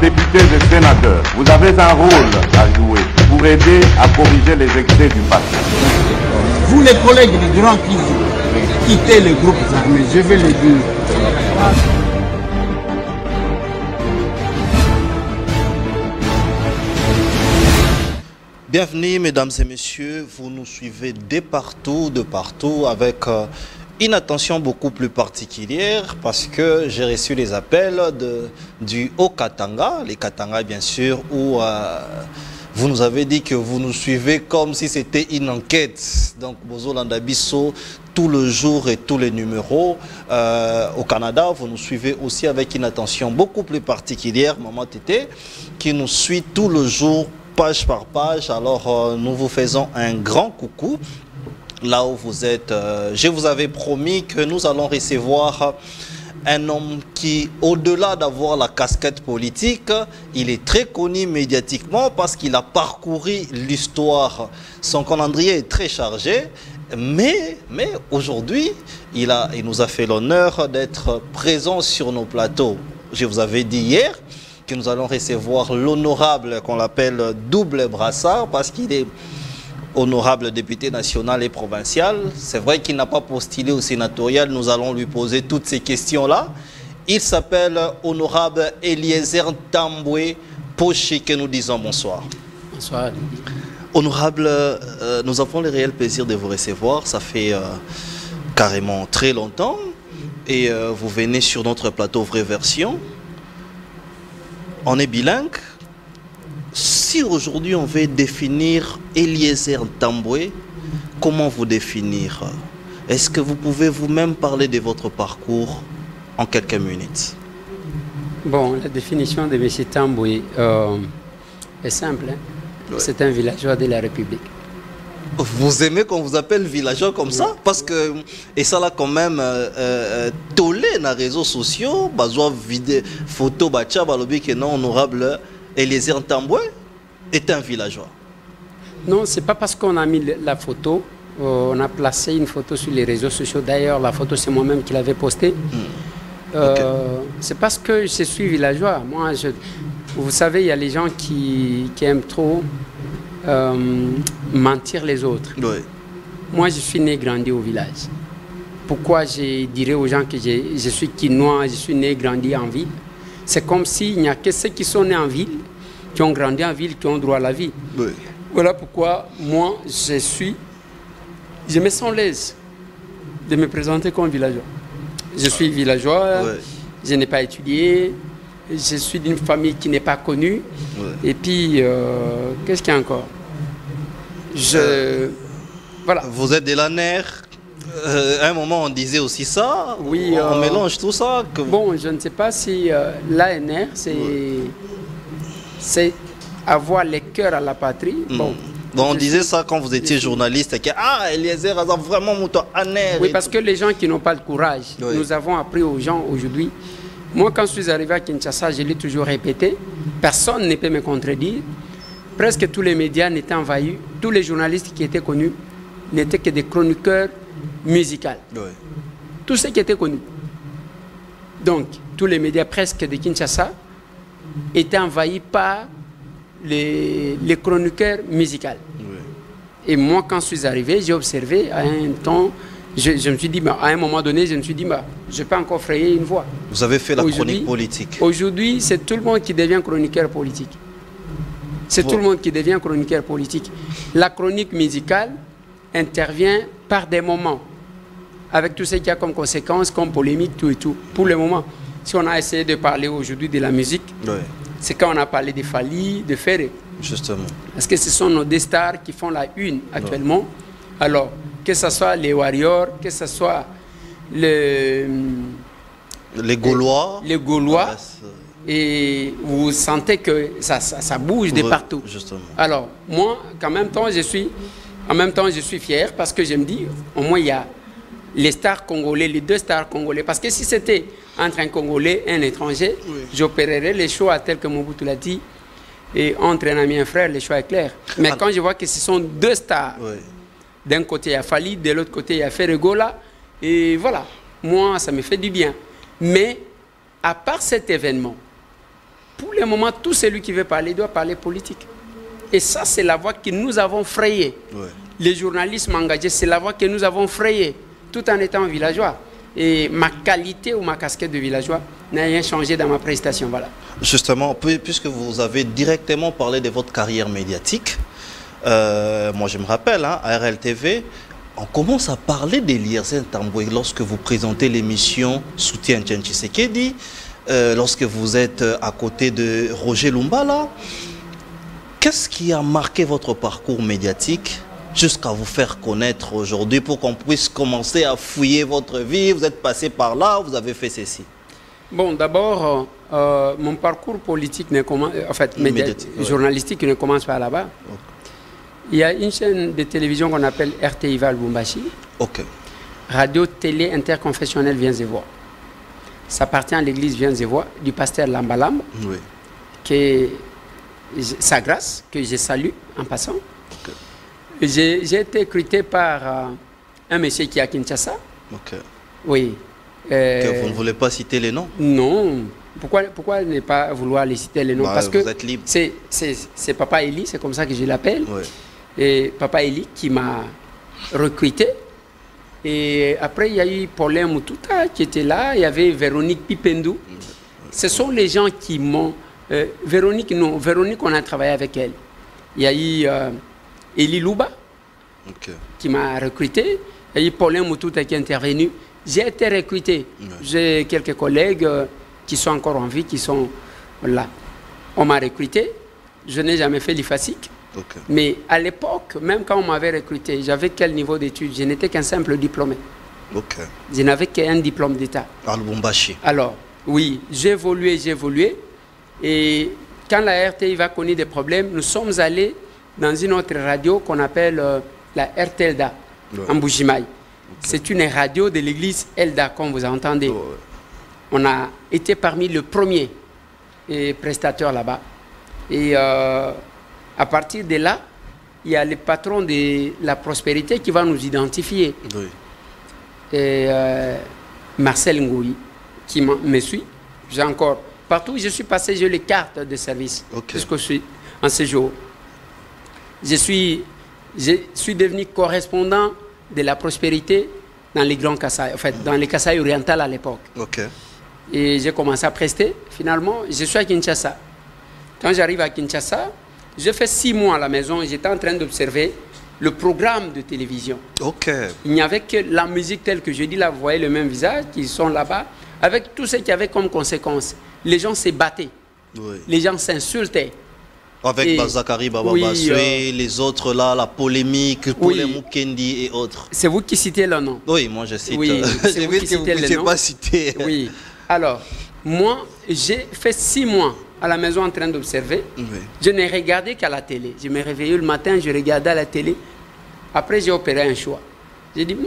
députés et sénateurs, vous avez un rôle à jouer pour aider à corriger les excès du passé. Vous les collègues du Grand qui quittez les groupes armés, je vais le dire. Bienvenue mesdames et messieurs, vous nous suivez de partout avec une attention beaucoup plus particulière parce que j'ai reçu les appels du Haut-Katanga, les Katanga bien sûr, où vous nous avez dit que vous nous suivez comme si c'était une enquête. Donc Bozo Landabiso, tout le jour et tous les numéros. Au Canada, vous nous suivez aussi avec une attention beaucoup plus particulière, Maman Tété, qui nous suit tout le jour, page par page. Alors nous vous faisons un grand coucou là où vous êtes. Je vous avais promis que nous allons recevoir un homme qui, au-delà d'avoir la casquette politique, il est très connu médiatiquement parce qu'il a parcouru l'histoire. Son calendrier est très chargé, mais aujourd'hui, il nous a fait l'honneur d'être présent sur nos plateaux. Je vous avais dit hier que nous allons recevoir l'honorable, qu'on l'appelle double brassard, parce qu'il est honorable député national et provincial. C'est vrai qu'il n'a pas postulé au sénatorial, nous allons lui poser toutes ces questions-là. Il s'appelle honorable Eliezer Tambwe Poché, que nous disons bonsoir. Bonsoir. Honorable, nous avons le réel plaisir de vous recevoir, ça fait carrément très longtemps, et vous venez sur notre plateau Vraie Version. On est bilingue. Si aujourd'hui on veut définir Eliezer Tambwe, comment vous définir? Est-ce que vous pouvez vous-même parler de votre parcours en quelques minutes? Bon, la définition de M. Tambwe est simple. Hein? Ouais. C'est un villageois de la République. Vous aimez qu'on vous appelle villageois comme ça? Parce que, et ça là quand même, tolé dans les réseaux sociaux, bazoa vidéo, photo, bacha, balobi que non honorable Eliezer Tambwe est un villageois. Non, c'est pas parce qu'on a mis la photo, on a placé une photo sur les réseaux sociaux. D'ailleurs, la photo c'est moi-même qui l'avais postée. Okay. C'est parce que je suis villageois. Moi, vous savez, il y a les gens qui aiment trop mentir les autres. Oui. Moi, je suis né, grandi au village. Pourquoi je dirais aux gens que je suis quinois, je suis né, grandi en ville? C'est comme s'il n'y a que ceux qui sont nés en ville, qui ont grandi en ville, qui ont droit à la vie. Oui. Voilà pourquoi moi, je me sens l'aise de me présenter comme villageois. Je suis villageois, oui. Je n'ai pas étudié, je suis d'une famille qui n'est pas connue. Oui. Et puis, qu'est-ce qu'il y a encore? Voilà. Vous êtes de la NER. À un moment, on disait aussi ça. Oui. On mélange tout ça. Bon, je ne sais pas si l'ANR, c'est avoir les cœurs à la patrie. Bon, on disait ça quand vous étiez journaliste. Eliezer a vraiment monté à NER. Oui, parce que les gens qui n'ont pas le courage, oui. Nous avons appris aux gens aujourd'hui. Moi, quand je suis arrivé à Kinshasa, je l'ai toujours répété. Personne ne peut me contredire. Presque tous les médias n'étaient envahis. Tous les journalistes qui étaient connus n'étaient que des chroniqueurs musicaux. Oui. Tous ceux qui étaient connus. Donc, tous les médias presque de Kinshasa étaient envahis par les chroniqueurs musicaux. Oui. Et moi, quand je suis arrivé, j'ai observé à un temps, je me suis dit, à un moment donné, je me suis dit, je peux encore frayer une voix. Vous avez fait la chronique politique. Aujourd'hui, c'est tout le monde qui devient chroniqueur politique. C'est tout le monde qui devient chroniqueur politique. La chronique musicale intervient par des moments, avec tout ce qu'il y a comme conséquences, comme polémique, tout et tout. Pour le moment, si on a essayé de parler aujourd'hui de la musique, oui. C'est quand on a parlé de Fali, de Ferré. Justement. Parce que ce sont nos deux stars qui font la une actuellement. Oui. Alors, que ce soit les Warriors, que ce soit les Gaulois. Les Gaulois. Et vous sentez que ça bouge de partout. Justement. Alors, moi, en même temps, je suis fier parce que je me dis, au moins, il y a les stars congolais, les deux stars congolais. Parce que si c'était entre un Congolais et un étranger, oui. J'opérerais les choix tels que Mobutu l'a dit. Et entre un ami et un frère, les choix est clair. Mais quand je vois que ce sont deux stars, oui. D'un côté il y a Fali, de l'autre côté il y a Ferregola, et voilà, moi ça me fait du bien. Mais à part cet événement, pour le moment, tout celui qui veut parler doit parler politique. Et ça, c'est la voie que nous avons frayée. Ouais. Les journalistes engagés, c'est la voie que nous avons frayée, tout en étant villageois. Et ma qualité ou ma casquette de villageois n'a rien changé dans ma prestation. Voilà. Justement, puisque vous avez directement parlé de votre carrière médiatique, moi je me rappelle, hein, à RLTV, on commence à parler d'Eliezer Tambwe lorsque vous présentez l'émission Soutien Tshisekedi, lorsque vous êtes à côté de Roger Lumbala. Qu'est-ce qui a marqué votre parcours médiatique jusqu'à vous faire connaître aujourd'hui pour qu'on puisse commencer à fouiller votre vie? Vous êtes passé par là, vous avez fait ceci. Bon, d'abord, mon parcours politique, journalistique ne commence pas là-bas. Okay. Il y a une chaîne de télévision qu'on appelle RTIVA Lubumbashi. Okay. Radio Télé Interconfessionnelle Viens-et-Vois. Ça appartient à l'église Viens-et-Vois du pasteur Lambalam, oui. Qui sa grâce, que je salue en passant. Okay. J'ai été recruté par un monsieur qui est à Kinshasa. Okay. Oui. Que vous ne voulez pas citer les noms? Non. Pourquoi ne pas vouloir les citer les noms? Parce que c'est Papa Eli, c'est comme ça que je l'appelle. Oui. Et Papa Eli qui m'a recruté. Et après, il y a eu Paulin Mututa qui était là. Il y avait Véronique Pipendou. Ce sont les gens qui m'ont... Véronique, on a travaillé avec elle. Il y a eu Eli Louba, okay, qui m'a recruté. Il y a eu Paulin Mututa qui est intervenu. J'ai été recruté. Ouais. J'ai quelques collègues qui sont encore en vie, qui sont là. On m'a recruté. Je n'ai jamais fait l'IFASIC. Okay. Mais à l'époque, même quand on m'avait recruté, j'avais quel niveau d'études? Je n'étais qu'un simple diplômé. Okay. Je n'avais qu'un diplôme d'État. À Lubumbashi. Alors, oui, j'ai évolué. Et quand la RTI va connaître des problèmes, nous sommes allés dans une autre radio qu'on appelle la RTLDA, ouais, en Bujimaï. Okay. C'est une radio de l'église Elda, comme vous entendez. Oh, ouais. On a été parmi les premiers prestateurs là-bas. Et à partir de là, il y a le patron de la prospérité qui va nous identifier. Oui. Et Marcel Ngoui, qui me suit. J'ai encore... Partout où je suis passé, j'ai les cartes de service. Okay. Puisque je suis en séjour. Je suis devenu correspondant de la prospérité dans les Grands Kasaï, en fait, dans les Kasaï orientales à l'époque. Okay. Et j'ai commencé à prester. Finalement, je suis à Kinshasa. Quand j'arrive à Kinshasa, j'ai fait 6 mois à la maison et j'étais en train d'observer le programme de télévision. Okay. Il n'y avait que la musique telle que je dis là, vous voyez le même visage, qui sont là-bas, avec tout ce qu'il y avait comme conséquence. Les gens se battaient, oui, les gens s'insultaient. Avec Bazakari Baba, oui, Baswe, les autres là, la polémique, oui, les Mukendi et autres. C'est vous qui citez le nom? Oui, moi je cite. Oui, c'est vous qui citez le nom. Pas cité. Oui. Alors, moi, j'ai fait 6 mois à la maison en train d'observer. Oui. Je n'ai regardé qu'à la télé. Je me réveillais le matin, je regardais à la télé. Après, j'ai opéré un choix. J'ai dit,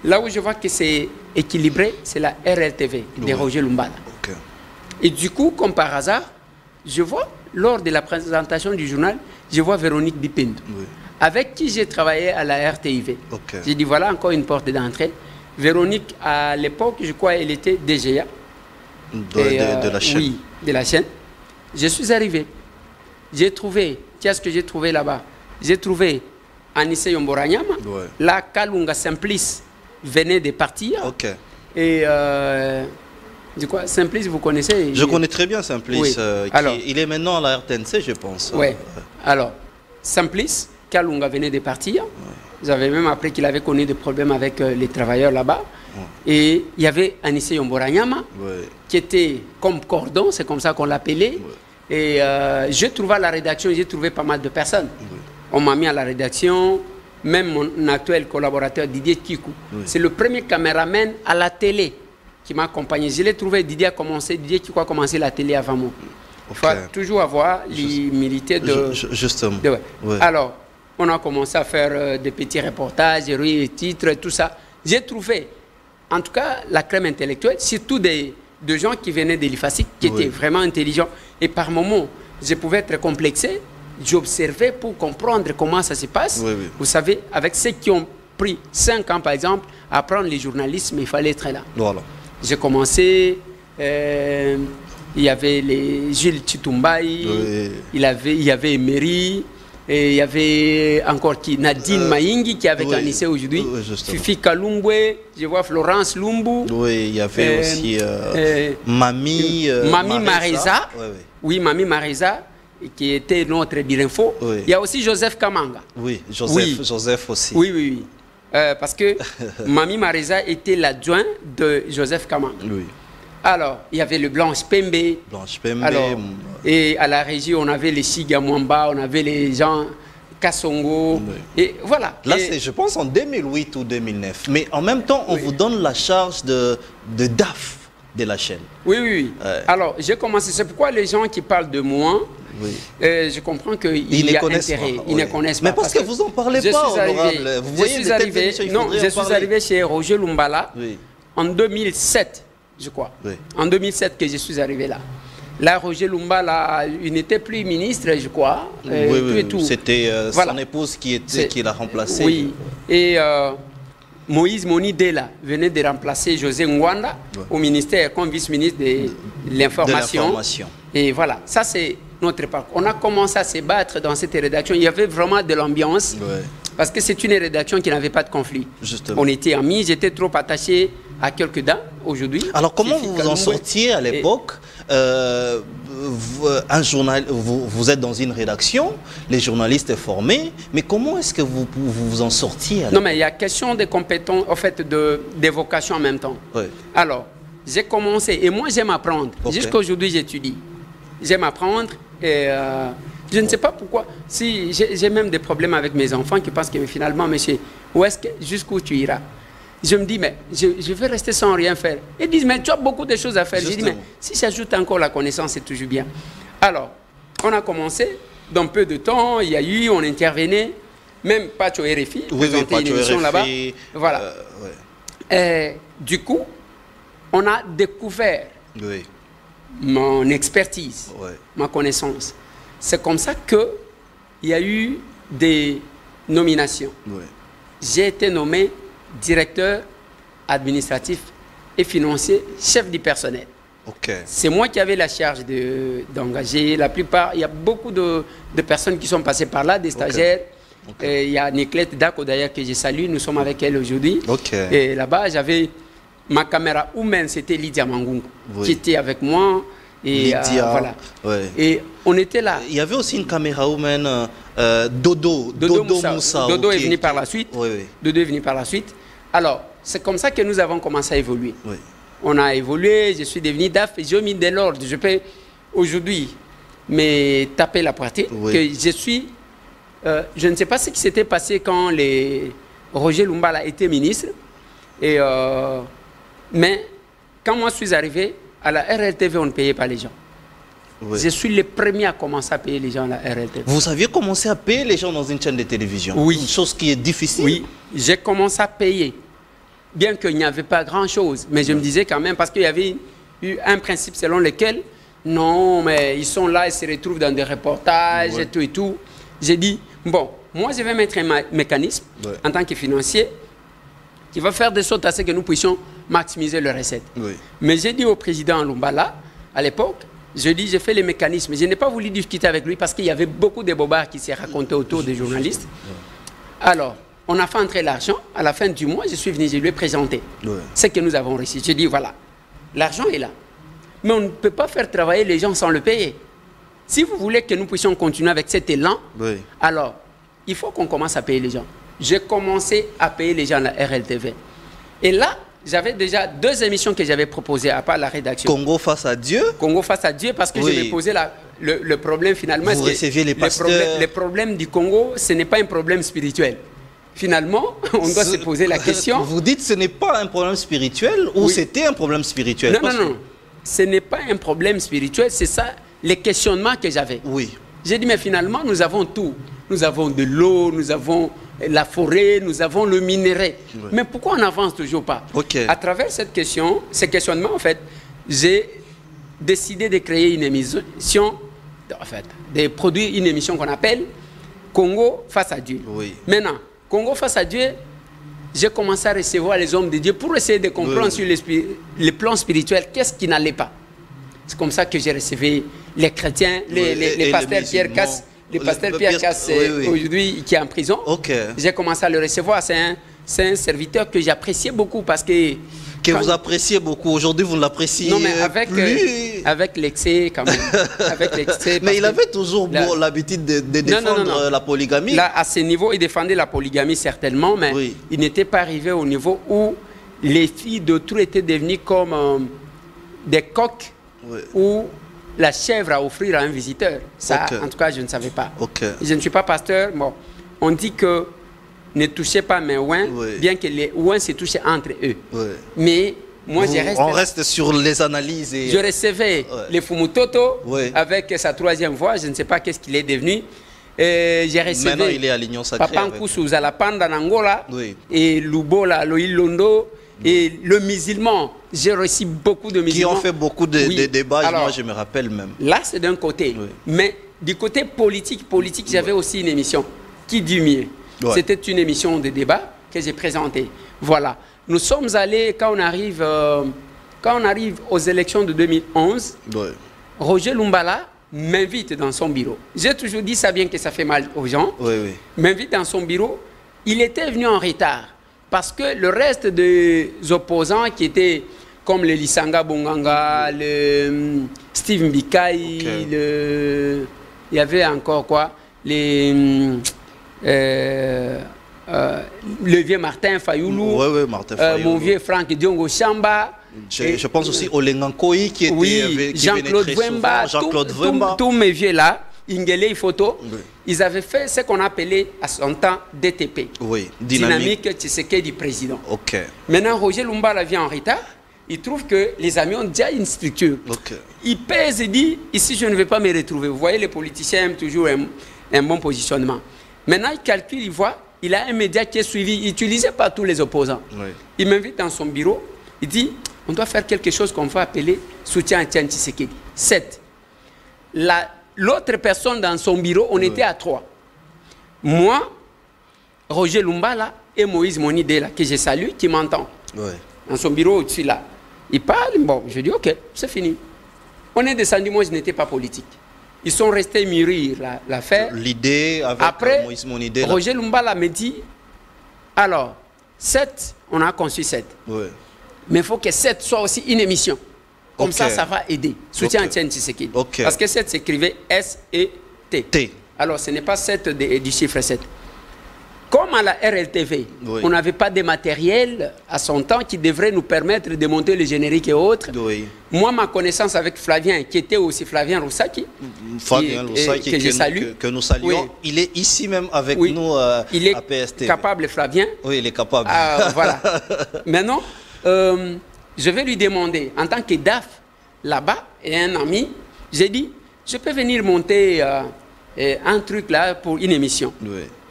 là où je vois que c'est équilibré, c'est la RLTV de, oui, Roger Lumbala. Okay. Et du coup, comme par hasard, je vois, lors de la présentation du journal, je vois Véronique Bipendou, oui, avec qui j'ai travaillé à la RTIV. Okay. J'ai dit, voilà encore une porte d'entrée. Véronique, à l'époque, je crois, elle était DGA. De la chaîne. Oui, de la chaîne. Je suis arrivé. J'ai trouvé, qu'est-ce que j'ai trouvé là-bas? J'ai trouvé Anissé Yomboranyama, ouais, là, Kalunga Simplice venait de partir. Okay. Et... du quoi, Simplice, vous connaissez? Je connais très bien Simplice. Oui. Alors, il est maintenant à la RTNC, je pense. Oui. Alors, Simplice, Kalunga venait de partir. Ouais. J'avais même appris qu'il avait connu des problèmes avec les travailleurs là-bas. Ouais. Et il y avait Anissé Yomboranyama, ouais, qui était comme cordon, c'est comme ça qu'on l'appelait. Ouais. Et j'ai trouvé à la rédaction, j'ai trouvé pas mal de personnes. Ouais. On m'a mis à la rédaction, même mon actuel collaborateur Didier Kikou. Ouais. C'est le premier caméraman à la télé qui m'a accompagné. Je l'ai trouvé, Didier qui a commencé la télé avant moi. Il faut toujours avoir l'humilité de... Justement. Ouais. Alors, on a commencé à faire des petits reportages, des titres, tout ça. J'ai trouvé, en tout cas, la crème intellectuelle, surtout des gens qui venaient de l'IFASIC, qui, oui, étaient vraiment intelligents. Et par moments, je pouvais être complexé. J'observais pour comprendre comment ça se passe. Oui, oui. Vous savez, avec ceux qui ont pris 5 ans, par exemple, à apprendre le journalisme, il fallait être là. Voilà. J'ai commencé il y avait les Gilles Chitumbaï, il y avait Emery, et il y avait encore qui Nadine Maïngi qui est avec Anissé aujourd'hui, Fifi Kalumbwe, je vois Florence Lumbu. Oui, il y avait aussi Mami Marisa. Oui, Mami Marisa, qui était notre birinfo. Il y a aussi Joseph Kamanga. Oui, Joseph aussi. Oui. Parce que Mami Marisa était l'adjoint de Joseph Kamanga. Oui. Alors, il y avait le Blanche Pembe. Alors, et à la régie, on avait les Siga Mwamba, on avait les gens Kassongo. Et voilà. Là, c'est, je pense, en 2008 ou 2009. Mais en même temps, on vous donne la charge de DAF de la chaîne. Oui. Alors, j'ai commencé. C'est pourquoi les gens qui parlent de moi, je comprends qu'il y a intérêt. Ils ne connaissent pas. Mais parce que vous n'en parlez pas, honorable. Vous voyez, je suis arrivé chez Roger Lumbala en 2007. Je crois. En 2007 que je suis arrivé là. Là, Roger Lumbala, il n'était plus ministre, je crois. C'était son épouse qui l'a remplacé. Oui. Et Moïse Moni Dela venait de remplacer José Ngwanda au ministère comme vice-ministre de l'information. Et voilà, ça c'est notre parcours. On a commencé à se battre dans cette rédaction. Il y avait vraiment de l'ambiance. Parce que c'est une rédaction qui n'avait pas de conflit. Justement. On était amis, j'étais trop attaché à quelques dames aujourd'hui. Alors comment vous vous en sortiez à l'époque? Vous êtes dans une rédaction, les journalistes formés, mais comment est-ce que vous vous en sortiez? Non, mais il y a question de compétences, en fait, des vocations en même temps. Alors, j'ai commencé, et moi j'aime apprendre. Jusqu'à aujourd'hui, j'étudie. J'aime apprendre et je ne sais pas pourquoi. Si j'ai même des problèmes avec mes enfants qui pensent que finalement, monsieur, jusqu'où tu iras? Je me dis, mais je vais rester sans rien faire. Ils disent, mais tu as beaucoup de choses à faire. Je dis, mais si j'ajoute encore la connaissance, c'est toujours bien. Alors, on a commencé, dans peu de temps, il y a eu, on intervenait, même Pacho RFI, présentait une émission là-bas. Voilà. Du coup, on a découvert mon expertise, ma connaissance. C'est comme ça qu'il y a eu des nominations. J'ai été nommé directeur administratif et financier, chef du personnel. C'est moi qui avais la charge d'engager. La plupart, il y a beaucoup de personnes qui sont passées par là, des stagiaires. Il y a Nicolette Dako d'ailleurs que je salue, nous sommes avec elle aujourd'hui. Et là-bas, j'avais ma caméra humaine, c'était Lydia Mangungu, qui était avec moi. Et voilà. Et on était là. Il y avait aussi une caméra humaine, Dodo Moussa. Dodo est venu par la suite. Dodo est venu par la suite. Alors, c'est comme ça que nous avons commencé à évoluer. On a évolué, je suis devenu DAF et j'ai mis de l'ordre. Je peux aujourd'hui me taper la poitrine que je suis... je ne sais pas ce qui s'était passé quand Roger Lumbala était ministre. Mais quand moi je suis arrivé, à la RLTV, on ne payait pas les gens. Je suis le premier à commencer à payer les gens à la RLTV. Vous aviez commencé à payer les gens dans une chaîne de télévision? Une chose qui est difficile. Oui, j'ai commencé à payer. Bien qu'il n'y avait pas grand-chose. Mais je me disais quand même, parce qu'il y avait eu un principe selon lequel, non, mais ils sont là, ils se retrouvent dans des reportages et tout et tout. J'ai dit, bon, moi je vais mettre un mécanisme en tant que financier qui va faire de sorte à ce que nous puissions maximiser les recettes. Mais j'ai dit au président Lumbala, à l'époque, j'ai fait les mécanismes. Je n'ai pas voulu discuter avec lui parce qu'il y avait beaucoup de bobards qui s'est raconté autour des journalistes. Alors, on a fait entrer l'argent. À la fin du mois, je suis venu, je lui ai présenté ce que nous avons reçu. J'ai dit, voilà, l'argent est là. Mais on ne peut pas faire travailler les gens sans le payer. Si vous voulez que nous puissions continuer avec cet élan, alors, il faut qu'on commence à payer les gens. J'ai commencé à payer les gens à la RLTV. Et là, j'avais déjà 2 émissions que j'avais proposées à part la rédaction. Congo face à Dieu. Congo face à Dieu, parce que je me posais le problème finalement. Vous receviez les pasteurs. Le problème du Congo, ce n'est pas un problème spirituel. Finalement, on doit se poser la question. Vous dites que ce n'est pas un problème spirituel ou c'était un problème spirituel? Non. Ce n'est pas un problème spirituel, c'est ça les questionnements que j'avais. J'ai dit, mais finalement, nous avons tout. Nous avons de l'eau, nous avons la forêt, nous avons le minerai. Mais pourquoi on n'avance toujours pas? À travers ces questionnements, en fait, j'ai décidé de créer une émission, en fait, de produire une émission qu'on appelle Congo face à Dieu. Maintenant, Congo face à Dieu, j'ai commencé à recevoir les hommes de Dieu pour essayer de comprendre sur le plan spirituel qu'est-ce qui n'allait pas. C'est comme ça que j'ai reçu les chrétiens, les pasteurs Pierre Casse, aujourd'hui qui est en prison. J'ai commencé à le recevoir. C'est un serviteur que j'appréciais beaucoup parce que... vous appréciez beaucoup. Aujourd'hui, vous ne l'appréciez plus. Avec l'excès, quand même. Avec l'excès. Mais il avait toujours l'habitude de défendre la polygamie. Là, à ce niveau, il défendait la polygamie, certainement, mais il n'était pas arrivé au niveau où les filles d'autrui étaient devenues comme des coqs ou la chèvre à offrir à un visiteur. Ça, en tout cas, je ne savais pas. Je ne suis pas pasteur. Bon, on dit que ne touchez pas mes ouins, bien que les ouins se touchent entre eux. Mais moi, on reste sur les analyses. Je recevais les Fumutoto avec sa troisième voix. Je ne sais pas qu'est-ce qu'il est devenu. J'ai reçu maintenant, il est à l'Union Sacrée. Papa Nkusu Zalapanda Nangola et Lubola Loilondo et le musulman. J'ai reçu beaucoup de musulmans. Qui ont fait beaucoup de débats. Alors, moi, je me rappelle même. Là, c'est d'un côté. Mais du côté politique, j'avais aussi une émission qui dit mieux. C'était une émission de débat que j'ai présentée. Voilà. Nous sommes allés, quand on arrive aux élections de 2011, Roger Lumbala m'invite dans son bureau. J'ai toujours dit ça, bien que ça fait mal aux gens. M'invite dans son bureau. Il était venu en retard parce que le reste des opposants qui étaient comme le Lisanga Bonganga, le Steve Mbikai, il y avait encore quoi, le vieux Martin Fayoulou, mon vieux Franck Diongo Chamba. Je pense aussi au Lengankoi qui était Jean-Claude Wemba, tous mes vieux là, Ingele Photo, ils avaient fait ce qu'on appelait à son temps DTP, dynamique Tshisekedi président. Maintenant, Roger Lumbala vient en retard. Il trouve que les amis ont déjà une structure. Il pèse et dit, ici je ne vais pas me retrouver. Vous voyez, les politiciens aiment toujours un bon positionnement. Maintenant, il calcule, il voit, il a un média qui est suivi. Il n'utilisait pas tous les opposants. Il m'invite dans son bureau. Il dit, on doit faire quelque chose qu'on va appeler soutien à Tian Tshisekedi. 7. L'autre personne dans son bureau, on était à 3. Moi, Roger Lumbala et Moïse Monidela, que je salue, qui m'entend. Dans son bureau au-dessus là. Il parle, bon, je dis, ok, c'est fini. On est descendu, moi je n'étais pas politique. Ils sont restés mûrir l'affaire. L'idée avec après, Moïse Monidela. Roger Lumbala me dit, alors, 7, on a conçu 7. Mais il faut que 7 soit aussi une émission. Comme ça, ça va aider. Soutien à Tian Tshisekedi. Parce que 7 s'écrivait S-E-T. Alors, ce n'est pas 7 du chiffre 7. Comme à la RLTV, on n'avait pas de matériel à son temps qui devrait nous permettre de monter le générique et autres. Moi, ma connaissance avec Flavien, qui était aussi Flavien Roussaki, que nous saluons, il est ici même avec nous à PST. Il est capable, Flavien. Oui, il est capable. Voilà. Maintenant, je vais lui demander, en tant que DAF, là-bas, et un ami, j'ai dit, je peux venir monter un truc là pour une émission.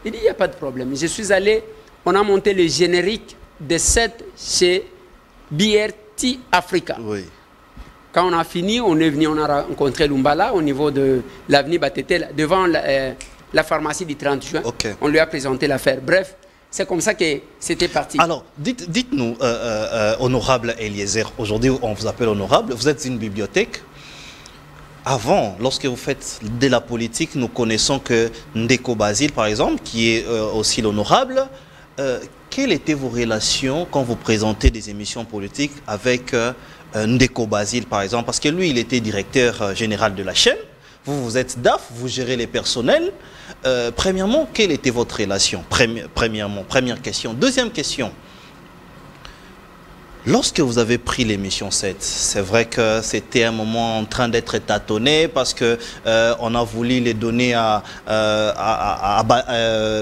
Il dit, il n'y a pas de problème. Je suis allé, on a monté le générique de 7 chez BRT Africa. Quand on a fini, on est venu, on a rencontré Lumbala au niveau de l'avenue Batete, devant la pharmacie du 30 juin. On lui a présenté l'affaire. Bref, c'est comme ça que c'était parti. Alors, dites-nous, honorable Eliezer, aujourd'hui on vous appelle honorable, vous êtes une bibliothèque. Avant, lorsque vous faites de la politique, nous connaissons que Ndeko Basile, par exemple, qui est aussi l'honorable, quelles étaient vos relations quand vous présentez des émissions politiques avec Ndeko Basile, par exemple? Parce que lui, il était directeur général de la chaîne. Vous êtes DAF, vous gérez les personnels. Premièrement, quelle était votre relation? Première question. Deuxième question. Lorsque vous avez pris l'émission 7, c'est vrai que c'était un moment en train d'être tâtonné parce que on a voulu les donner à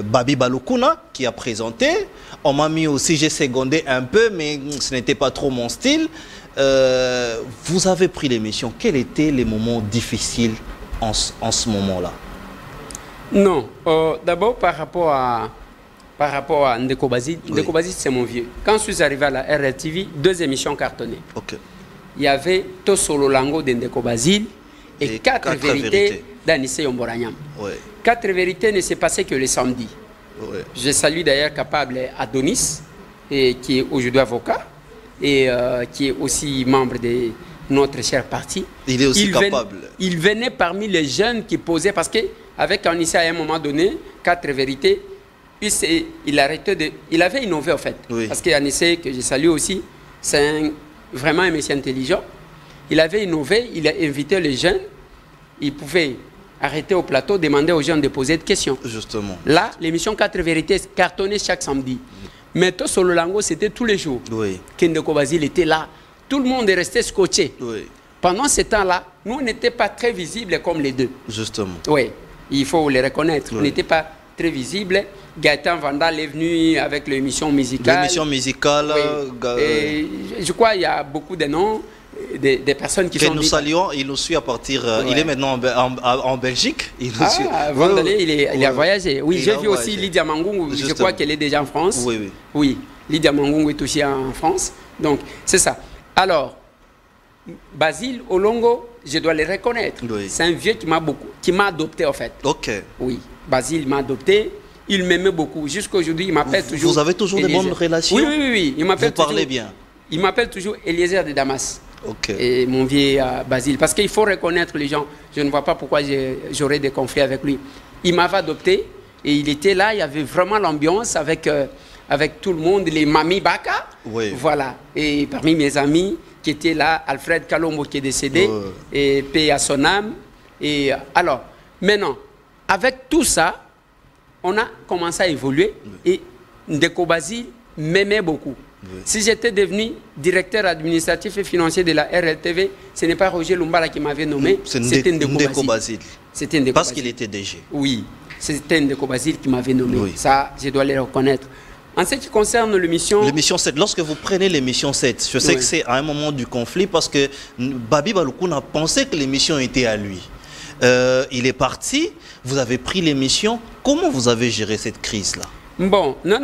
Babi Balukuna qui a présenté. On m'a mis aussi, j'ai secondé un peu, mais ce n'était pas trop mon style. Vous avez pris l'émission. Quels étaient les moments difficiles en ce moment-là? Non, d'abord par rapport à Ndeko Basile, Ndeko Basile c'est mon vieux. Quand je suis arrivé à la RLTV, 2 émissions cartonnées. Il y avait Tosolo Lango de Ndeko Basile et 4 vérités d'Anissé Yomboranyam. 4 vérités ne s'est passé que le samedi. Je salue d'ailleurs capable Adonis, qui est aujourd'hui avocat et qui est aussi membre notre cher parti. Il est aussi capable. Il venait parmi les jeunes qui posaient, parce qu'avec Anissé, à un moment donné, 4 vérités, il avait innové en fait. Oui. Parce qu'Anissé, que je salue aussi, c'est vraiment un monsieur intelligent. Il avait innové, il a invité les jeunes, il pouvait arrêter au plateau, demander aux jeunes de poser des questions. Justement. Là, l'émission 4 vérités cartonnait chaque samedi. Mais tout sur le Lango, c'était tous les jours. Oui. Kendeko Basile était là. Tout le monde est resté scotché. Oui. Pendant ce temps-là, nous, on n'était pas très visibles comme les deux. Justement. Oui, il faut les reconnaître. Oui. On n'était pas très visibles. Gaëtan Vandal est venu avec l'émission musicale. L'émission musicale. Oui. Et je crois qu'il y a beaucoup de noms, des personnes qui sont... nous saluons, il nous suit à partir... Ouais. Il est maintenant en Belgique. Il nous suit. Vandal, il a voyagé. Oui, j'ai vu aussi Lydia Mangungu. Je crois qu'elle est déjà en France. Oui, oui. Oui, Lydia Mangungu est aussi en France. Donc, c'est ça. Alors, Basile Olongo, je dois le reconnaître. Oui. C'est un vieux qui m'a adopté en fait. Ok. Oui, Basile m'a adopté. Il m'aimait beaucoup. Jusqu'aujourd'hui, il m'appelle toujours... Vous avez toujours des bonnes relations? Oui, oui, oui. Il vous parlez bien? Il m'appelle toujours Eliezer de Damas. Ok. Et mon vieux Basile. Parce qu'il faut reconnaître les gens. Je ne vois pas pourquoi j'aurais des conflits avec lui. Il m'avait adopté et il était là. Il y avait vraiment l'ambiance avec tout le monde. Les Mami Baka. Oui. Voilà. Et parmi mes amis qui étaient là, Alfred Kalombo qui est décédé. Et paix à son âme. Et alors, maintenant, avec tout ça, on a commencé à évoluer. Et Ndeko Basile m'aimait beaucoup. Oui. Si j'étais devenu directeur administratif et financier de la RLTV, ce n'est pas Roger Lumbala qui m'avait nommé, c'était Ndeko Basile. C'était Ndeko Parce qu'il était DG. Oui, c'était Ndeko Basile qui m'avait nommé. Oui. Ça, je dois le reconnaître. En ce qui concerne l'émission... L'émission 7, lorsque vous prenez l'émission 7, je sais que c'est à un moment du conflit parce que Babi Baloukuna pensait que l'émission était à lui. Il est parti, vous avez pris l'émission. Comment vous avez géré cette crise-là? Bon, non.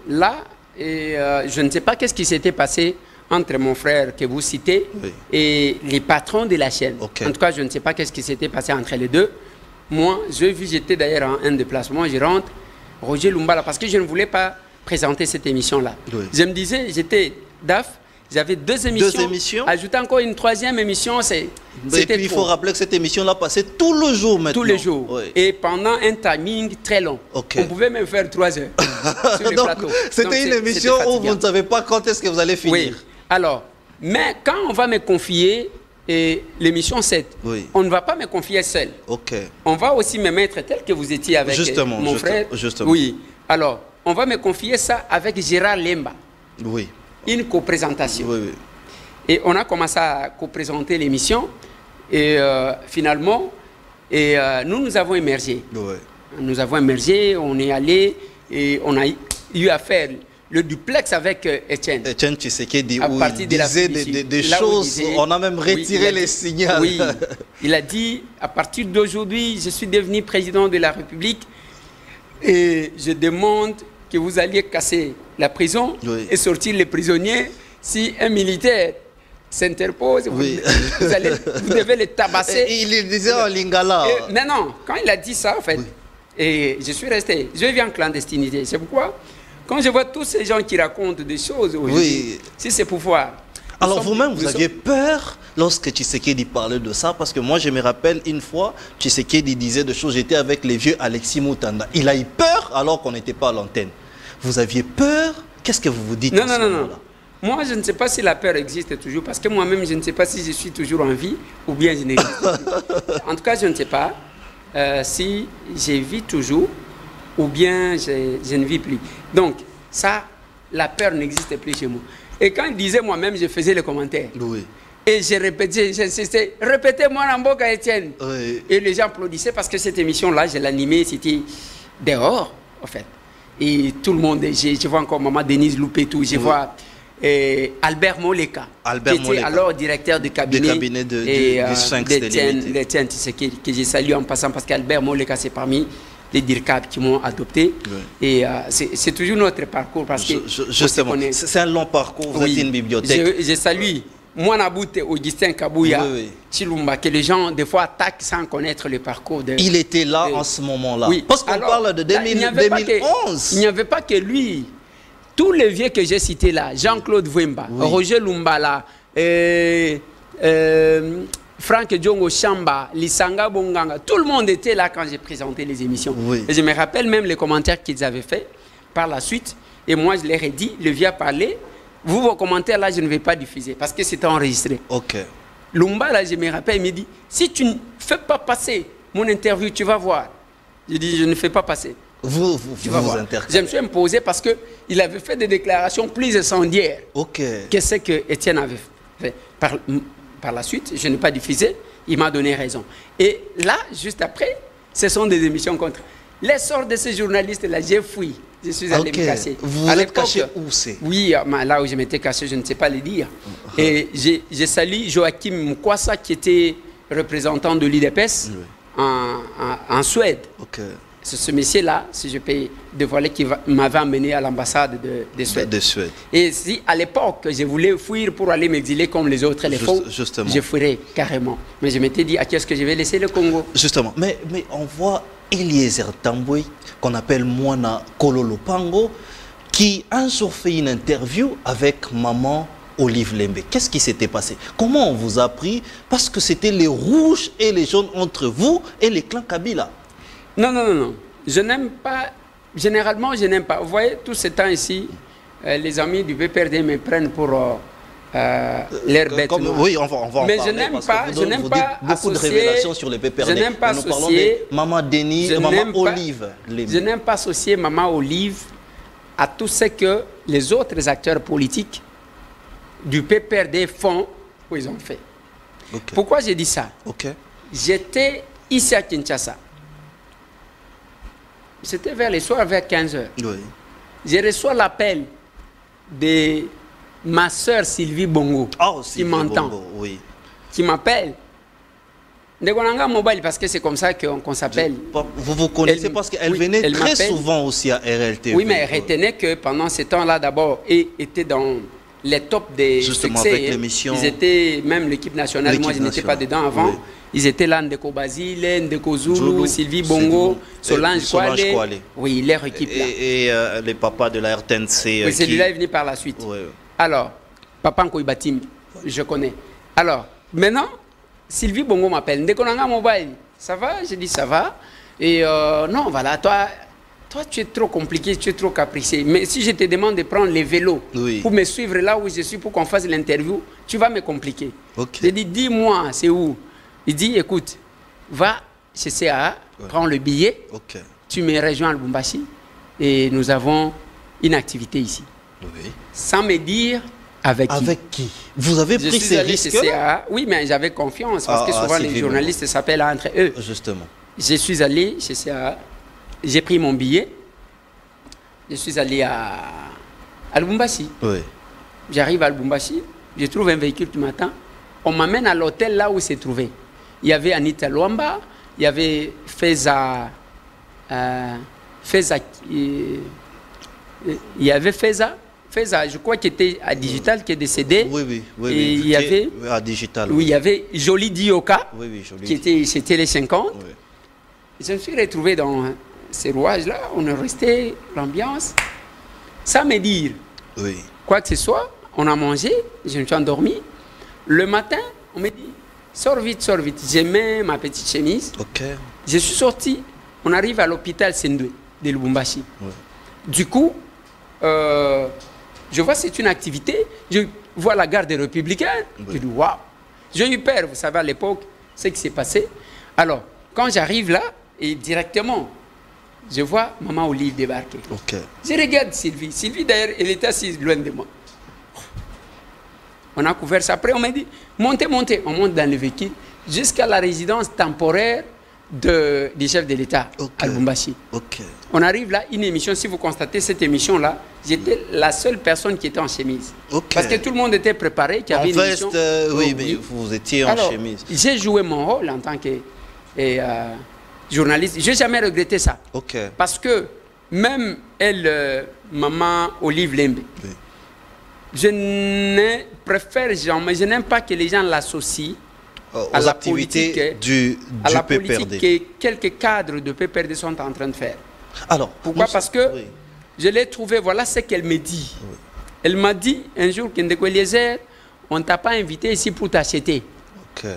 Là... Et je ne sais pas qu'est-ce qui s'était passé entre mon frère que vous citez et les patrons de la chaîne. Okay. En tout cas, je ne sais pas qu'est-ce qui s'était passé entre les deux. Moi, j'étais d'ailleurs en un déplacement, je rentre, Roger Lumbala, parce que je ne voulais pas présenter cette émission-là. Oui. Je me disais, j'étais DAF, j'avais 2 émissions. 2 émissions. Ajouter encore une 3e émission, c'était Et puis il faut rappeler que cette émission-là passait tout le jour maintenant. Tous les jours. Oui. Et pendant un timing très long. Okay. On pouvait même faire 3 heures sur le plateau. C'était une émission où vous ne savez pas quand est-ce que vous allez finir. Oui. Alors, mais quand on va me confier l'émission 7, on ne va pas me confier seul. Okay. On va aussi me mettre tel que vous étiez avec mon frère. Justement. Oui. Alors, on va me confier ça avec Gérard Lemba. Oui. Une coprésentation. Oui. Et on a commencé à co-présenter l'émission. Et finalement, nous avons émergé. Oui. Nous avons émergé, on est allé et on a eu à faire le duplex avec Etienne. Etienne Tshisekedi, où il disait des choses, on a même retiré les signaux. Oui, il a dit, à partir d'aujourd'hui, je suis devenu président de la République et je demande que vous alliez casser la prison et sortir les prisonniers. Si un militaire s'interpose, vous devez les tabasser. Et il disait en lingala. Non, quand il a dit ça, en fait, et je suis resté, je vis en clandestinité. C'est pourquoi, quand je vois tous ces gens qui racontent des choses aujourd'hui, si c'est pour voir... Alors vous-même, vous aviez peur lorsque Tshisekedi parlait de ça, parce que moi, je me rappelle une fois, Tshisekedi disait des choses, j'étais avec les vieux Alexis Moutanda. Il a eu peur alors qu'on n'était pas à l'antenne. Vous aviez peur? Qu'est-ce que vous vous dites? Non. Moi, je ne sais pas si la peur existe toujours, parce que moi-même, je ne sais pas si je suis toujours en vie ou bien je n'existe plus. En tout cas, je ne sais pas si je vis toujours ou bien je ne vis plus. Donc, ça, la peur n'existe plus chez moi. Et quand il disait moi-même, je faisais les commentaires. Oui. Et je répétais, j'insistais, répétez-moi Namboka Etienne. Oui. Et les gens applaudissaient parce que cette émission-là, je l'animais, c'était dehors, en fait. Et tout le monde, je vois encore Maman Denise Loupetou, je vois Albert Moleka, qui était alors directeur de cabinet, d'Etienne Tshisekedi, que j'ai salué en passant parce qu'Albert Moleka, c'est parmi les DIRCAB qui m'ont adopté. Oui. Et c'est toujours notre parcours parce que justement, c'est un long parcours, vous êtes une bibliothèque. Je salue Mouanaboute, Augustin Kabouya, Chilumba, que les gens des fois attaquent sans connaître le parcours de... Il était là en ce moment-là. Oui. Parce qu'on parle de 2011. Il n'y avait pas que lui. Tous les vieux que j'ai cités là, Jean-Claude Vwemba, Roger Lumbala, Franck Djongo Chamba, Lisanga Bonganga, tout le monde était là quand j'ai présenté les émissions. Oui. Et je me rappelle même les commentaires qu'ils avaient faits par la suite. Et moi, je leur ai dit, le vieux a parlé, vous, vos commentaires là, je ne vais pas diffuser parce que c'était enregistré. Ok. Lumba, là, je me rappelle, il me dit, si tu ne fais pas passer mon interview, tu vas voir. Je dis, je ne fais pas passer. Vous Je me suis imposé parce qu'il avait fait des déclarations plus incendiaires. Ok. Que ce que Étienne avait fait. Par la suite, je n'ai pas diffusé, il m'a donné raison. Et là, juste après, ce sont des émissions contre. L'essor de ces journalistes-là, j'ai fui. Je suis allé me cacher. Vous êtes caché où c'est? Oui, là où je m'étais caché, je ne sais pas le dire. Et j'ai salué Joachim Mkwasa, qui était représentant de l'IDPS en Suède. Ok. C'est ce monsieur-là, si je peux dévoiler, qui m'avait amené à l'ambassade de Suède. Et si à l'époque je voulais fuir pour aller m'exiler comme les autres éléphants, je fuirais carrément. Mais je m'étais dit, à qui est-ce que je vais laisser le Congo? Justement, mais on voit Eliezer Tamboué, qu'on appelle Moana Kololopango, qui a un jour fait une interview avec maman Olive Lembe. Qu'est-ce qui s'était passé? Comment on vous a pris? Parce que c'était les rouges et les jaunes entre vous et les clans Kabila. Non, non, non, non. Je n'aime pas. Généralement, je n'aime pas. Vous voyez, tout ce temps ici, les amis du PPRD me prennent pour l'air bête. Oui, on va en mais parler. je n'aime pas. Je n'aime pas beaucoup de révélations sur les PPRD. Je n'aime pas nous associer. Maman Denis, maman Olive. Je n'aime pas associer maman Olive à tout ce que les autres acteurs politiques du PPRD font ou ils ont fait. Okay. Pourquoi j'ai dit ça? J'étais ici à Kinshasa. C'était vers les soirs, vers 15 h. Oui. Je reçois l'appel de ma soeur Sylvie Bongo, qui m'entend, oui. qui m'appelle. Ndegonanga Mobile, parce que c'est comme ça qu'on s'appelle. Vous connaissez parce qu'elle venait très souvent aussi à RLTV. Oui, mais retenez que pendant ce temps-là, d'abord, elle était dans les tops des justement succès. Avec l'émission. Ils étaient, même l'équipe nationale, moi je n'étais pas dedans avant. Oui. Ils étaient là, Ndeko Basile, Ndeko Zulu, Sylvie Bongo, Solange Kouale. Oui, leur équipe là. Et les papas de la RTNC. Oui, celui-là est venu par la suite. Oui. Alors, Papa Nkoibatim, je connais. Alors, maintenant, Sylvie Bongo m'appelle. Ndeko Nanga Mobile, ça va? J'ai dit ça va. Et non, voilà, toi tu es trop compliqué, tu es trop capricieux. Mais si je te demande de prendre les vélos pour me suivre là où je suis, pour qu'on fasse l'interview, tu vas me compliquer. J'ai dit, dis-moi, c'est où? Il dit, écoute, va chez CA, prends le billet, tu me rejoins à Lubumbashi et nous avons une activité ici. Sans me dire avec qui. Avec qui? Vous avez pris ces risques? Oui, mais j'avais confiance parce que souvent les journalistes s'appellent entre eux. Justement. Je suis allé chez CA, j'ai pris mon billet, je suis allé à Lubumbashi. J'arrive à Lubumbashi, je trouve un véhicule qui m'attend. On m'amène à l'hôtel là où c'est trouvé. Il y avait Anita Luamba, il y avait Feza, il y avait Feza, je crois qu'il était à Digital, qui est décédé. Oui. Et il y avait à Digital. Oui, il y avait Jolie Dioka, Jolie. c'était les 50. Je me suis retrouvé dans ces rouages-là, on est resté, l'ambiance, sans me dire quoi que ce soit. On a mangé, je me suis endormi. Le matin, on me dit, sors vite. J'ai mis ma petite chemise. Je suis sorti. On arrive à l'hôpital Sendwe de Lubumbashi. Du coup, je vois c'est une activité. Je vois la garde des Républicains. Je dis, waouh. J'ai eu peur, vous savez, à l'époque, ce qui s'est passé. Alors, quand j'arrive là, et directement, je vois Maman Olive débarquer. Je regarde Sylvie. Sylvie, d'ailleurs, elle était assise loin de moi. On a couvert ça. Après, on m'a dit, montez. On monte dans le véhicule jusqu'à la résidence temporaire du chef de l'État à Lubumbashi. On arrive là, une émission, si vous constatez cette émission-là, j'étais la seule personne qui était en chemise. Parce que tout le monde était préparé, qu'il y avait une émission. Oui, mais vous étiez en chemise. J'ai joué mon rôle en tant que journaliste. Je n'ai jamais regretté ça. Parce que même elle, Maman Olive Lembe, je ne préfère jamais, je n'aime pas que les gens l'associent à la politique du politique que quelques cadres de PPRD sont en train de faire. Alors, pourquoi? Parce que je l'ai trouvé, voilà ce qu'elle me dit. Elle m'a dit un jour, Ndeko Eliezer, on ne t'a pas invité ici pour t'acheter. Ok.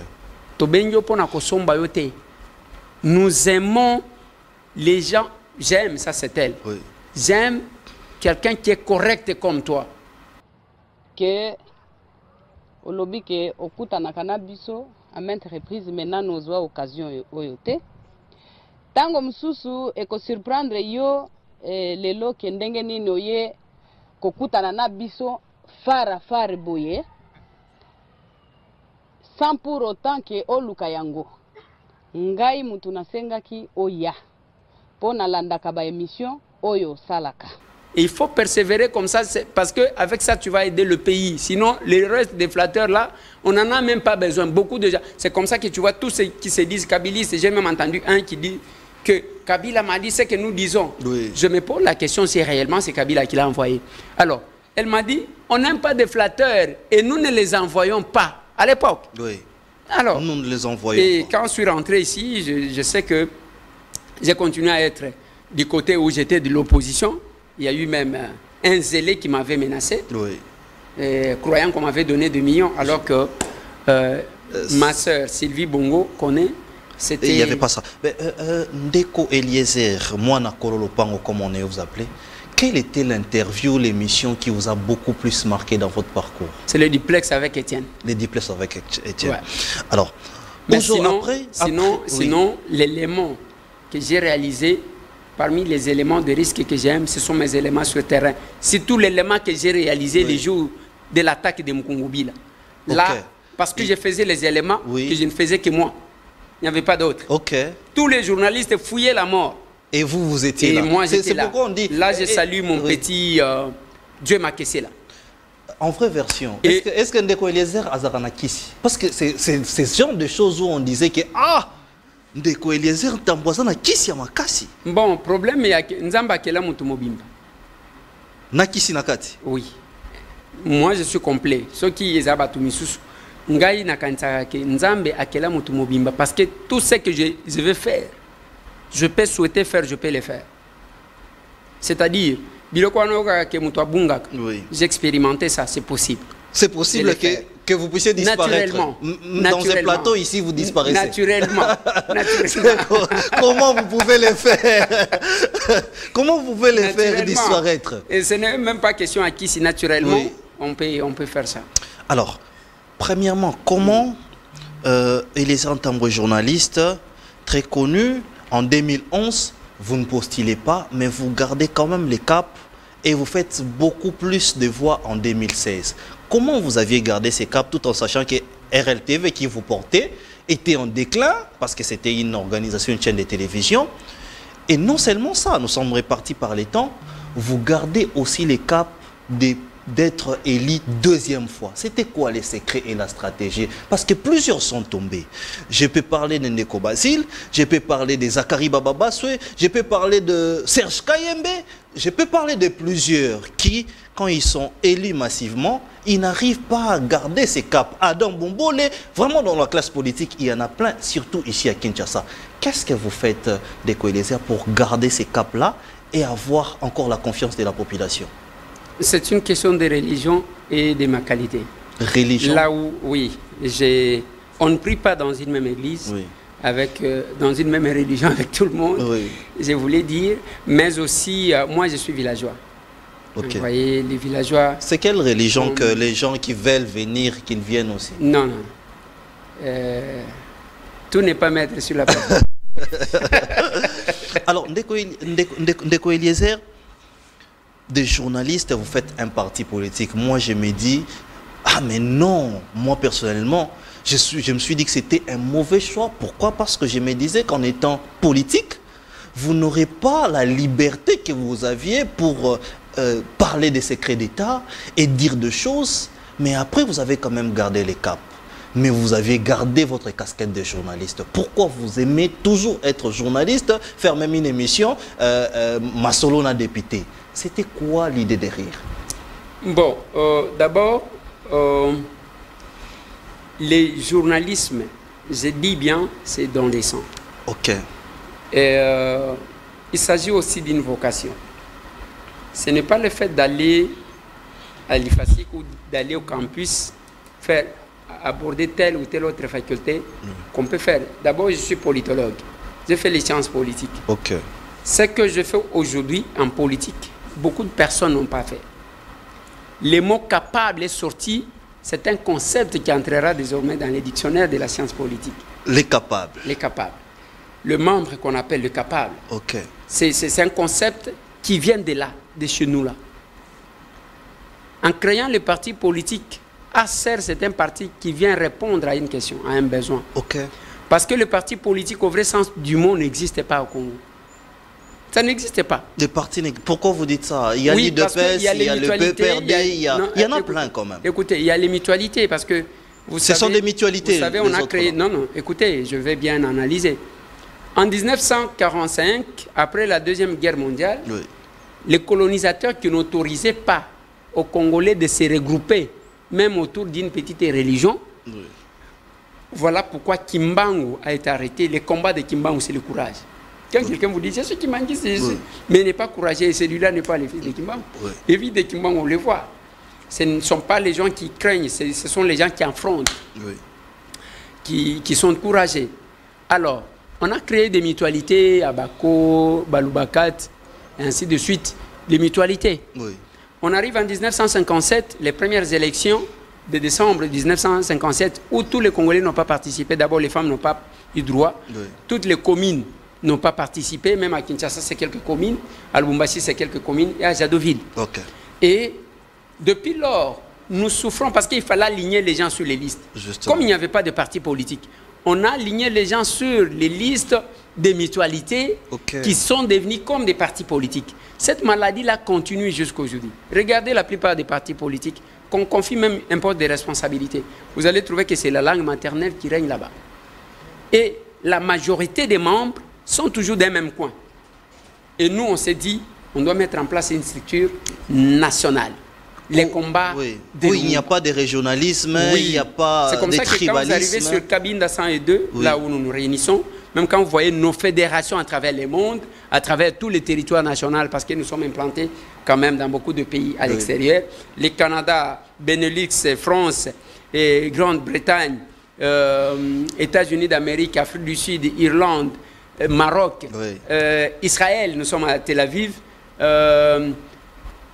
Nous aimons les gens. J'aime, ça c'est elle. Oui. J'aime quelqu'un qui est correct comme toi. Que au lobby que okuta na cannabis à maintes reprises maintenant nous avons occasion oyote. Tango msusu eko surprendre yo lelo ke ndenge nini oye kokutana na biso fara boye sans pour autant que oluka yango ngai mutu nasengaki oya pona landaka ba émission oyo salaka. Et il faut persévérer comme ça parce que avec ça tu vas aider le pays. Sinon les restes des flatteurs là, on n'en a même pas besoin. Beaucoup de gens, c'est comme ça que tu vois tous ceux qui se disent kabilistes. J'ai même entendu un qui dit que Kabila m'a dit ce que nous disons. Oui. Je me pose la question si réellement c'est Kabila qui l'a envoyé. Alors, elle m'a dit, on n'aime pas des flatteurs et nous ne les envoyons pas à l'époque. Oui. Alors, nous ne les envoyons et pas. quand je suis rentré ici, je sais que j'ai continué à être du côté où j'étais de l'opposition. Il y a eu même un zélé qui m'avait menacé, croyant qu'on m'avait donné 2 millions, alors que ma soeur Sylvie Bongo connaît. Il n'y avait pas ça. Mais, Ndeko Eliezer, Moana Kololopango, comme on est vous appelez, quelle était l'interview, l'émission qui vous a beaucoup plus marqué dans votre parcours? C'est le duplex avec Étienne. Les duplex avec Étienne. Ouais. Alors, mais sinon, l'élément que j'ai réalisé, parmi les éléments de risque que j'aime, ce sont mes éléments sur le terrain. C'est tout l'élément que j'ai réalisé les jours de l'attaque de Mukungubila. Là, parce que je faisais les éléments que je ne faisais que moi. Il n'y avait pas d'autres. Tous les journalistes fouillaient la mort. Et vous, vous étiez là. Et moi, j'étais là. Pourquoi on dit... Là, je salue mon petit Dieu m'a caissé là. En vraie version, est-ce que Ndeko Eliezer Azarana Kisi? Parce que c'est ce genre de choses où on disait que Ndeko Eliezer Tamboazana Kisi ya makasi. Bon, problème est que Nzamba Kela Mutumobimba. Nakisi Nakati? Oui. Moi, je suis complet. Ceux qui les abattent Misusu. Ngai Nakansaka ke Nzambe Akela Mutumobimba. Parce que tout ce que je veux faire, je peux souhaiter faire, je peux le faire. C'est-à-dire, j'ai expérimenté ça, c'est possible. C'est possible que vous puissiez disparaître. Naturellement. Dans un plateau ici, vous disparaissez. Naturellement. Comment vous pouvez le faire? Comment vous pouvez le faire disparaître? Et ce n'est même pas question à qui, si naturellement, on peut faire ça. Alors, premièrement, comment Eliezer Tambwe, journaliste très connu, en 2011, vous ne postulez pas, mais vous gardez quand même les caps et vous faites beaucoup plus de voix en 2016. Comment vous aviez gardé ces caps tout en sachant que RLTV qui vous portait était en déclin parce que c'était une organisation, une chaîne de télévision. Et non seulement ça, nous sommes répartis par les temps, vous gardez aussi les caps d'être élu 2e fois. C'était quoi les secrets et la stratégie? Parce que plusieurs sont tombés. Je peux parler de Ndeko Basile, je peux parler de Zakari Bababaswe, je peux parler de Serge Kayembe, je peux parler de plusieurs qui, quand ils sont élus massivement, ils n'arrivent pas à garder ces caps. Adam Bombole, vraiment dans la classe politique, il y en a plein, surtout ici à Kinshasa. Qu'est-ce que vous faites, Ndeko Eliezer, pour garder ces caps-là et avoir encore la confiance de la population? C'est une question de religion et de ma qualité. Religion? Là où, oui, on ne prie pas dans une même église, dans une même religion avec tout le monde, je voulais dire, mais aussi, moi je suis villageois. Vous voyez, les villageois... C'est quelle religion que les gens qui veulent venir, qu'ils viennent aussi? Non, non. Tout n'est pas maître sur la parole. Alors, Ndeko Eliezer, des journalistes, vous faites un parti politique. Moi, je me dis, mais non, moi personnellement, je me suis dit que c'était un mauvais choix. Pourquoi? Parce que je me disais qu'en étant politique, vous n'aurez pas la liberté que vous aviez pour parler des secrets d'État et dire des choses. Mais après, vous avez quand même gardé les caps. Mais vous avez gardé votre casquette de journaliste. Pourquoi vous aimez toujours être journaliste, faire même une émission, Masolona député? C'était quoi l'idée derrière? Bon, d'abord, les journalismes, je dis bien, c'est dans les sangs. Et il s'agit aussi d'une vocation. Ce n'est pas le fait d'aller à l'IFASIC ou d'aller au campus faire aborder telle ou telle autre faculté qu'on peut faire. D'abord, je suis politologue. J'ai fait les sciences politiques. Ok. Ce que je fais aujourd'hui en politique, beaucoup de personnes n'ont pas fait. Le mot capable est sorti, c'est un concept qui entrera désormais dans les dictionnaires de la science politique. Les capables. Les capables. Le membre qu'on appelle le capable. Ok. C'est un concept qui vient de là, de chez nous là. En créant le parti politique, ACER, c'est un parti qui vient répondre à une question, à un besoin. Ok. Parce que le parti politique au vrai sens du mot n'existait pas au Congo. Ça n'existait pas. Des partis, pourquoi vous dites ça? Il y a l'IDPS, il y a le PPRD, il y en a plein quand même. Écoutez, il y a les mutualités parce que ce sont des mutualités. Vous savez, on a créé... Non, non, écoutez, je vais bien analyser. En 1945, après la Deuxième Guerre mondiale, Oui. les colonisateurs qui n'autorisaient pas aux Congolais de se regrouper, même autour d'une petite religion, Oui. voilà pourquoi Kimbangu a été arrêté. Le combat de Kimbangu, c'est le courage. Quand quelqu'un vous dit, c'est ce qui manque, mais il n'est pas courageux, et celui-là n'est pas le fils de Kimbangu. Oui. Les fils de Kimbangu, on les voit. Ce ne sont pas les gens qui craignent, ce sont les gens qui affrontent, Oui. qui sont courageux. Alors, on a créé des mutualités à Bako, Baloubakat, et ainsi de suite, les mutualités. Oui. On arrive en 1957, les premières élections de décembre 1957, où tous les Congolais n'ont pas participé. D'abord, les femmes n'ont pas eu droit. Oui. Toutes les communes n'ont pas participé. Même à Kinshasa, c'est quelques communes. À Lubumbashi, c'est quelques communes. Et à Jadoville. Ok. Et depuis lors, nous souffrons parce qu'il fallait aligner les gens sur les listes. Justement. Comme il n'y avait pas de parti politique, on a aligné les gens sur les listes des mutualités qui sont devenues comme des partis politiques. Cette maladie-là continue jusqu'à aujourd'hui. Regardez la plupart des partis politiques, qu'on confie même un poste de responsabilité. Vous allez trouver que c'est la langue maternelle qui règne là-bas. Et la majorité des membres sont toujours d'un même coin. Et nous, on s'est dit, on doit mettre en place une structure nationale. Les combats... Oui. Où il n'y a pas de régionalisme, il n'y a pas de tribalisme. C'est comme ça que quand vous arrivez sur Cabinda 102, là où nous nous réunissons, même quand vous voyez nos fédérations à travers le monde, à travers tous les territoires nationaux, parce que nous sommes implantés quand même dans beaucoup de pays à l'extérieur, les Canada, Benelux, France, et Grande-Bretagne, États-Unis d'Amérique, Afrique du Sud, Irlande, Maroc, Israël, nous sommes à Tel Aviv,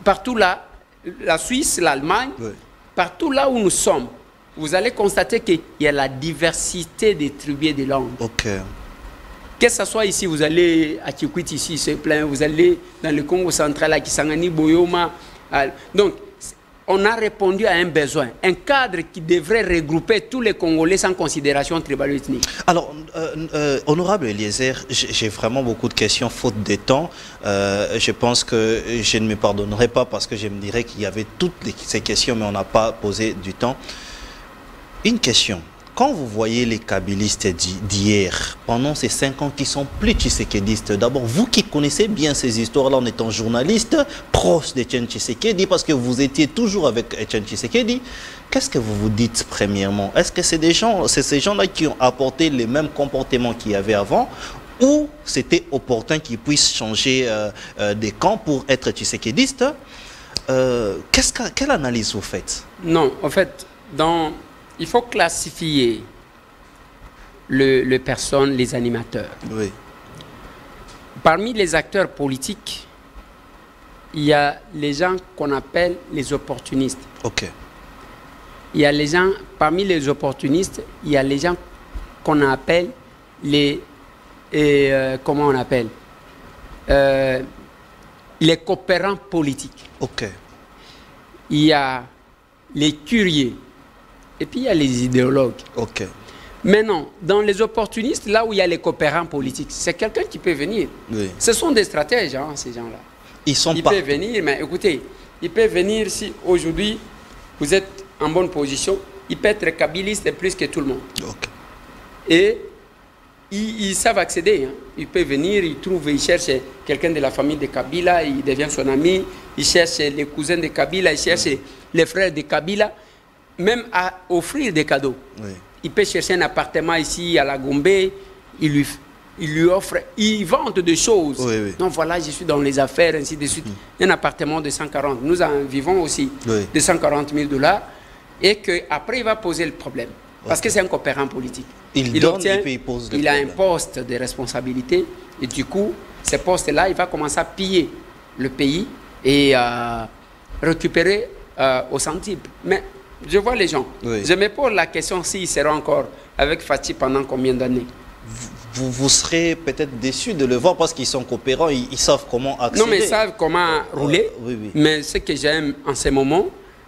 partout là, la Suisse, l'Allemagne, partout là où nous sommes, vous allez constater qu'il y a la diversité des tribus et des langues. Que ce soit ici, vous allez à Kikwit, ici, c'est plein, vous allez dans le Congo central, à Kisangani, Boyoma. Donc, on a répondu à un besoin, un cadre qui devrait regrouper tous les Congolais sans considération tribalo-ethnique. Alors, honorable Eliezer, j'ai vraiment beaucoup de questions, faute de temps. Je pense que je ne me pardonnerai pas parce que je me dirais qu'il y avait toutes ces questions, mais on n'a pas posé du temps. Une question. Quand vous voyez les kabylistes d'hier, pendant ces 5 ans qui sont plus tshisekidistes, d'abord, vous qui connaissez bien ces histoires-là en étant journaliste, proche d'Etienne Tshisekedi, parce que vous étiez toujours avec Etienne Tshisekedi, qu'est-ce que vous vous dites premièrement? Est-ce que c'est ces gens-là qui ont apporté les mêmes comportements qu'il y avait avant, ou c'était opportun qu'ils puissent changer des camps pour être tshisekidistes? Quelle analyse vous faites? Non, en fait, il faut classifier les personnes, les animateurs. Oui. Parmi les acteurs politiques, il y a les gens qu'on appelle les opportunistes. Il y a les gens, parmi les opportunistes, il y a les gens qu'on appelle les... comment on appelle les coopérants politiques. Il y a les curieux. Et puis il y a les idéologues. Maintenant, dans les opportunistes, là où il y a les coopérants politiques, c'est quelqu'un qui peut venir. Ce sont des stratèges, hein, ces gens-là. Ils peuvent venir, mais écoutez, il peut venir si aujourd'hui vous êtes en bonne position, il peut être kabiliste plus que tout le monde. Et ils savent accéder. Hein. Il peut venir, il cherche quelqu'un de la famille de Kabila, il devient son ami, il cherche les cousins de Kabila, il cherche les frères de Kabila. Même à offrir des cadeaux. Il peut chercher un appartement ici à la Gombe, il lui offre, il vend des choses. Donc voilà, je suis dans les affaires, ainsi de suite. Un appartement de 140, nous en vivons aussi de 140 000 $. et qu'après il va poser le problème. Parce que c'est un coopérant politique. Il donne et puis il pose le il a un problème. poste de responsabilité et du coup, ce poste-là, il va commencer à piller le pays et récupérer au centime. Mais je vois les gens. Oui. Je me pose la question s'ils seront encore avec Fatih pendant combien d'années. Vous serez peut-être déçu de le voir parce qu'ils sont coopérants, ils savent comment accéder. Non, mais ils savent comment rouler. Oui, oui. Mais ce que j'aime en ce moment,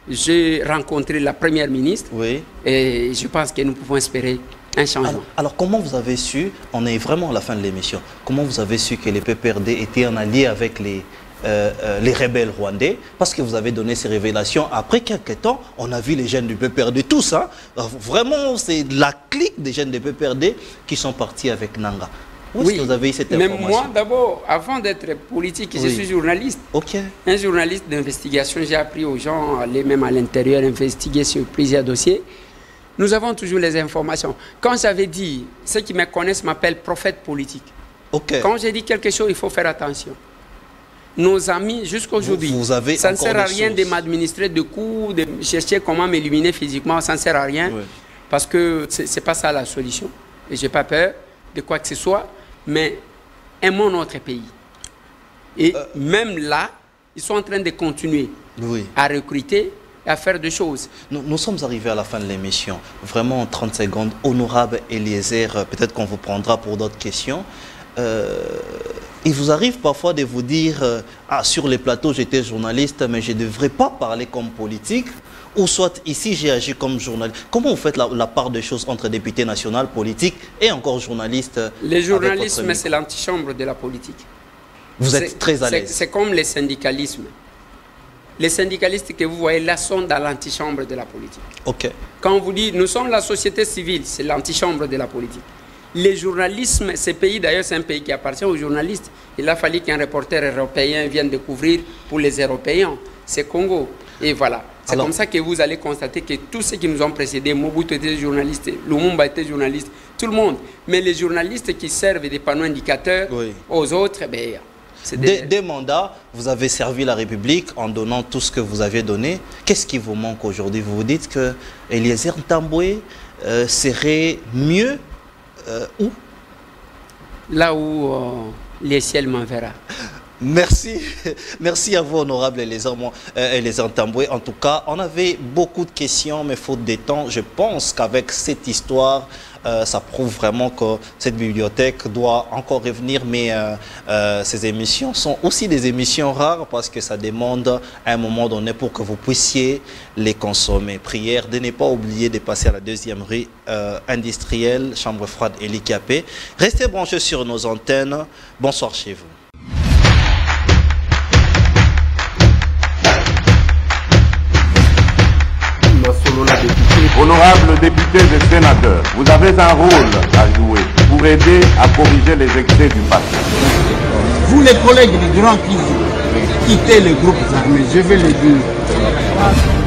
j'ai rencontré la première ministre Oui. et je pense que nous pouvons espérer un changement. Alors, comment vous avez su, on est vraiment à la fin de l'émission, comment vous avez su que les PPRD étaient en allié avec les rebelles rwandais? Parce que vous avez donné ces révélations. Après quelques temps, on a vu les jeunes du PPRD, tous. Hein, vraiment, c'est la clique des jeunes du PPRD qui sont partis avec Nanga. Où est-ce que vous avez eu cette information? Même moi, d'abord, avant d'être politique, je suis journaliste. Ok. Un journaliste d'investigation, j'ai appris aux gens à aller même à l'intérieur investiguer sur plusieurs dossiers. Nous avons toujours les informations. Quand j'avais dit, ceux qui me connaissent m'appellent prophète politique. Ok. Quand j'ai dit quelque chose, il faut faire attention. Nos amis, jusqu'à aujourd'hui, ça ne sert à rien de m'administrer de coups, de chercher comment m'éliminer physiquement, ça ne sert à rien. Oui. Parce que ce n'est pas ça la solution. Et je n'ai pas peur de quoi que ce soit. Mais aimons notre pays. Et même là, ils sont en train de continuer à recruter et à faire des choses. Nous sommes arrivés à la fin de l'émission. Vraiment en 30 secondes. Honorable Eliezer, peut-être qu'on vous prendra pour d'autres questions. Il vous arrive parfois de vous dire sur les plateaux, j'étais journaliste, mais je ne devrais pas parler comme politique. Ou soit ici, j'ai agi comme journaliste. Comment vous faites la part des choses entre député national, politique et encore journaliste? Les journalistes, c'est l'antichambre de la politique. Vous êtes très à l'aise. C'est comme les syndicalismes. Les syndicalistes que vous voyez là sont dans l'antichambre de la politique. Ok. Quand on vous dit, nous sommes la société civile, c'est l'antichambre de la politique. Les journalismes, ce pays d'ailleurs, c'est un pays qui appartient aux journalistes. Il a fallu qu'un reporter européen vienne découvrir pour les Européens. C'est Congo. Et voilà. C'est comme ça que vous allez constater que tous ceux qui nous ont précédés, Mobutu était journaliste, Lumumba était journaliste, tout le monde. Mais les journalistes qui servent des panneaux indicateurs aux autres, des mandats, vous avez servi la République en donnant tout ce que vous aviez donné. Qu'est-ce qui vous manque aujourd'hui? Vous vous dites que Eliezer Ntambwe serait mieux où? Là où les ciels m'enverra. Merci. Merci à vous, honorable Eliezer Ntambwe. En tout cas, on avait beaucoup de questions, mais faute de temps, je pense qu'avec cette histoire, ça prouve vraiment que cette bibliothèque doit encore revenir, mais ces émissions sont aussi des émissions rares parce que ça demande à un moment donné pour que vous puissiez les consommer. Prière de ne pas oublier de passer à la deuxième rue industrielle, chambre froide et l'ICAP. Restez branchés sur nos antennes. Bonsoir chez vous. Honorables députés et sénateurs, vous avez un rôle à jouer pour aider à corriger les excès du passé. Vous les collègues du Grand Kivu, quittez les groupes armés, je vais le dire.